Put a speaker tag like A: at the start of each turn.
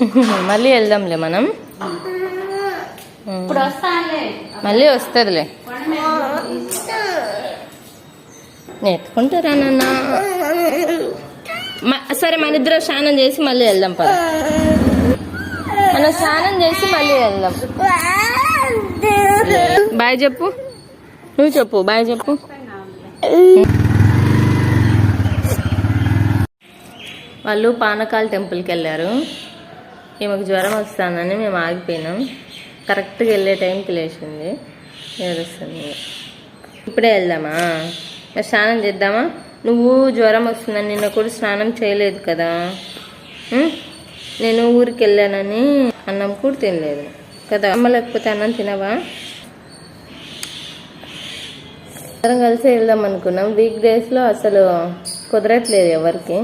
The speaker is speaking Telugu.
A: మళ్ళీ వెళ్దాంలే మనం. మళ్ళీ వస్తుందిలే. ఎత్తుకుంటారా నాన్న? సరే మన ఇద్దరు స్నానం చేసి మళ్ళీ వెళ్దాం పద. మనం స్నానం చేసి మళ్ళీ వెళ్దాం. బాయ్ చెప్పు. నువ్వు చెప్పు బాయ్ చెప్పు. వాళ్ళు పానకాల టెంపుల్కి వెళ్ళారు. ఈమెకు జ్వరం వస్తుందని మేము ఆగిపోయినాం. కరెక్ట్గా వెళ్ళే టైంకి లేచింది, ఏడుస్తుంది. ఇప్పుడే వెళ్దామా? స్నానం చేద్దామా? నువ్వు జ్వరం వస్తుందని నిన్న కూడా స్నానం చేయలేదు కదా. నేను ఊరికి వెళ్ళానని అన్నం కూడా తినలేదు కదా. అమ్మ లేకపోతే అన్నం తినవా? అందరం కలిసి వెళ్దాం అనుకున్నాం. వీక్ డేస్లో అసలు కుదరట్లేదు ఎవరికి.